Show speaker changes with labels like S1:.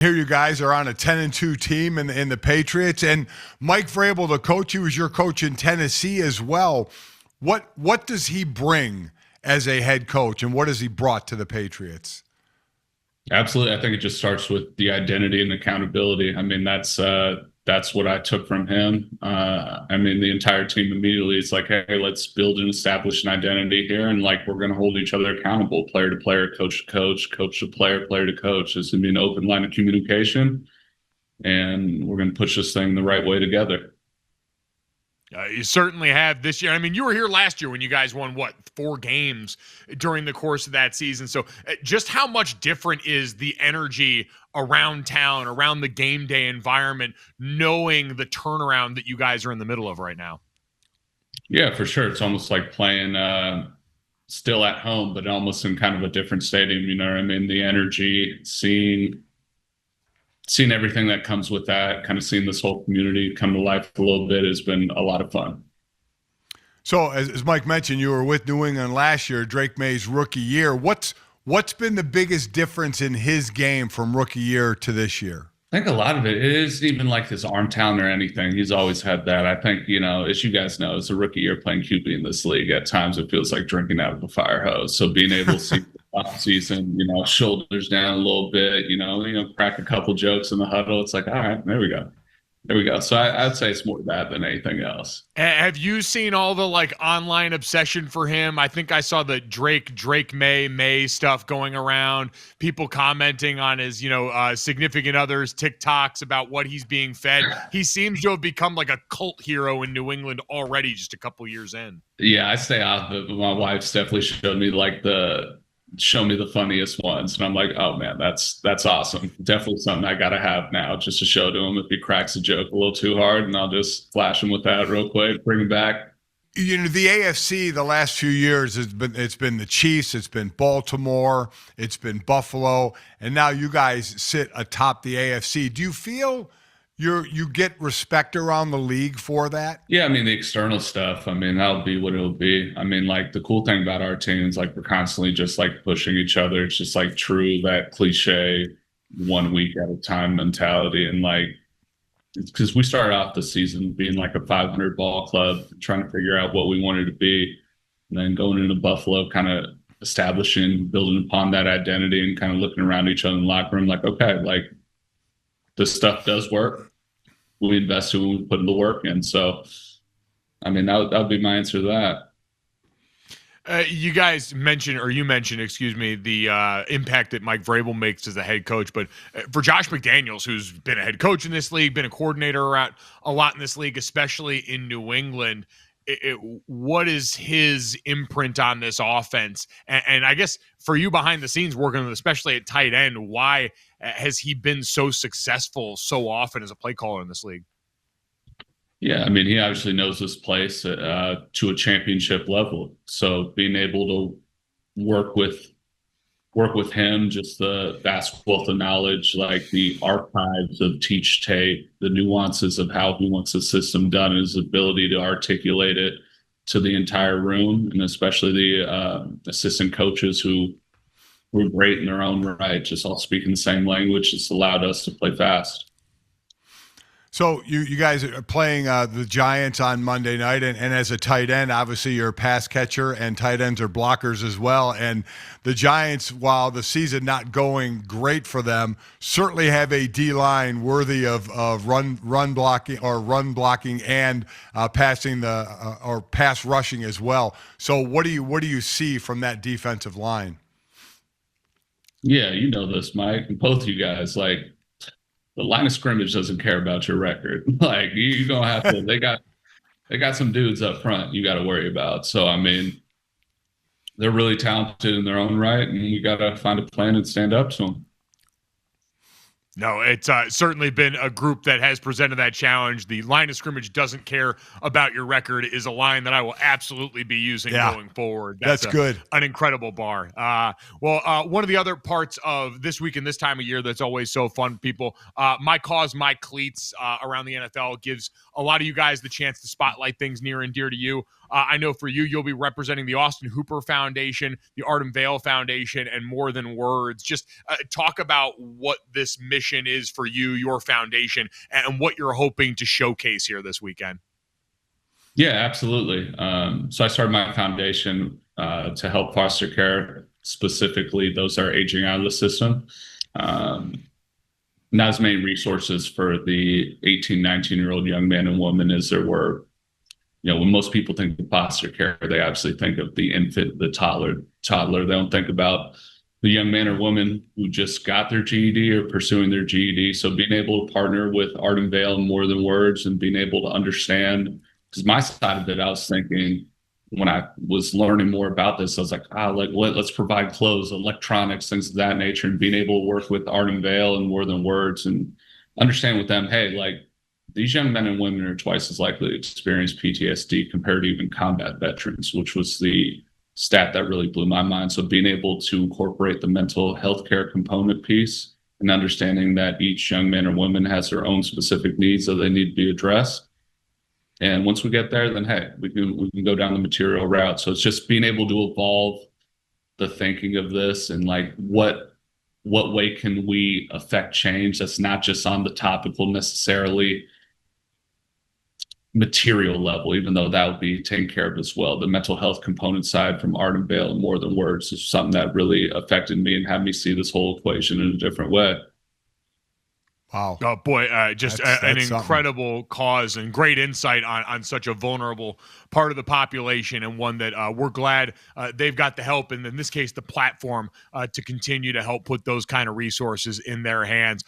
S1: Here you guys are on a 10-2 team in the Patriots, and Mike Vrabel, the coach, he was your coach in Tennessee as well. What does he bring as a head coach, and what has he brought to the Patriots?
S2: Absolutely. I think it just starts with the identity and accountability. I mean, that's what I took from him. I mean, the entire team immediately is like, hey, let's build and establish an identity here. And like, we're going to hold each other accountable, player to player, coach to coach, coach to player, player to coach. There's going to be an open line of communication, and we're going to push this thing the right way together.
S3: You certainly have this year. I mean, you were here last year when you guys won, 4 games during the course of that season. So just how much different is the energy around town, around the game day environment, knowing the turnaround that you guys are in the middle of right now?
S2: Yeah, for sure. It's almost like playing still at home, but almost in kind of a different stadium. You know what I mean? The energy, seeing everything that comes with that, kind of seeing this whole community come to life a little bit has been a lot of fun.
S1: So, as Mike mentioned, you were with New England last year, Drake Maye's rookie year. What's been the biggest difference in his game from rookie year to this year?
S2: I think a lot of it isn't even like his arm talent or anything. He's always had that. I think, as you guys know, as a rookie year playing QB in this league, at times it feels like drinking out of a fire hose. So being able to see the off season, shoulders down a little bit, crack a couple jokes in the huddle. It's like, all right, there we go. There we go. So I'd say it's more that than anything else.
S3: Have you seen all the online obsession for him? I think I saw the Drake Maye stuff going around, people commenting on his, significant others' TikToks about what he's being fed. He seems to have become like a cult hero in New England already just a couple years in.
S2: Yeah, I stay off of it, but my wife's definitely show me the funniest ones, and I'm like, oh man, that's awesome. Definitely something I gotta have now, just to show to him if he cracks a joke a little too hard, and I'll just flash him with that real quick, bring him back.
S1: The AFC the last few years it's been the Chiefs, it's been Baltimore, it's been Buffalo, and now you guys sit atop the AFC. Do you feel you get respect around the league for that?
S2: Yeah, I mean, the external stuff, that'll be what it'll be. The cool thing about our team is we're constantly just pushing each other. It's just true, that cliche 1 week at a time mentality. And it's because we started off the season being a 500 ball club, trying to figure out what we wanted to be. And then going into Buffalo, kind of establishing, building upon that identity, and kind of looking around each other in the locker room okay, this stuff does work. We invest in, we put in the work in. So, that would be my answer to that.
S3: You mentioned, excuse me, the impact that Mike Vrabel makes as a head coach. But for Josh McDaniels, who's been a head coach in this league, been a coordinator around a lot in this league, especially in New England, what is his imprint on this offense? And I guess for you behind the scenes working, especially at tight end, why has he been so successful so often as a play caller in this league?
S2: Yeah, he obviously knows this place to a championship level. So being able to work with him, just the vast wealth of knowledge, the archives of teach tape, the nuances of how he wants the system done, and his ability to articulate it to the entire room, and especially the assistant coaches who were great in their own right, just all speaking the same language. It's allowed us to play fast.
S1: So you guys are playing the Giants on Monday night, and as a tight end, obviously you're a pass catcher, and tight ends are blockers as well. And the Giants, while the season not going great for them, certainly have a D-line worthy of run blocking and passing or pass rushing as well. So what do you see from that defensive line?
S2: Yeah, you know this, Mike, and both of you guys, the line of scrimmage doesn't care about your record. You're gonna have to. They got some dudes up front you got to worry about. So they're really talented in their own right, and you got to find a plan and stand up to them.
S3: No, it's certainly been a group that has presented that challenge. The line of scrimmage doesn't care about your record is a line that I will absolutely be using going forward.
S1: That's good.
S3: An incredible bar. One of the other parts of this week and this time of year that's always so fun, people, My Cause, My Cleats around the NFL gives a lot of you guys the chance to spotlight things near and dear to you. I know for you, you'll be representing the Austin Hooper Foundation, the Arden Vale Foundation, and More Than Words. Just talk about what this mission is for you, your foundation, and what you're hoping to showcase here this weekend.
S2: Yeah, absolutely. So I started my foundation to help foster care, specifically those that are aging out of the system. Not as many resources for the 18, 19-year-old young man and woman as there were. When most people think of foster care, they obviously think of the infant, the toddler. They don't think about the young man or woman who just got their GED or pursuing their GED. So being able to partner with Arden Vale and More Than Words and being able to understand, because my side of it, I was thinking when I was learning more about this, I was like, let's provide clothes, electronics, things of that nature, and being able to work with Arden Vale and More Than Words and understand with them, hey, like these young men and women are twice as likely to experience PTSD compared to even combat veterans, which was the stat that really blew my mind. So being able to incorporate the mental health care component piece and understanding that each young man or woman has their own specific needs that they need to be addressed. And once we get there, then hey, we can go down the material route. So it's just being able to evolve the thinking of this and like what way can we affect change that's not just on the topical necessarily material level, even though that would be taken care of as well. The mental health component side from Arden Vale and More Than Words is something that really affected me and had me see this whole equation in a different way.
S1: Wow.
S3: Oh boy, just
S1: That's
S3: an
S1: something.
S3: incredible cause and great insight on such a vulnerable part of the population, and one that we're glad they've got the help, and in this case, the platform to continue to help put those kind of resources in their hands.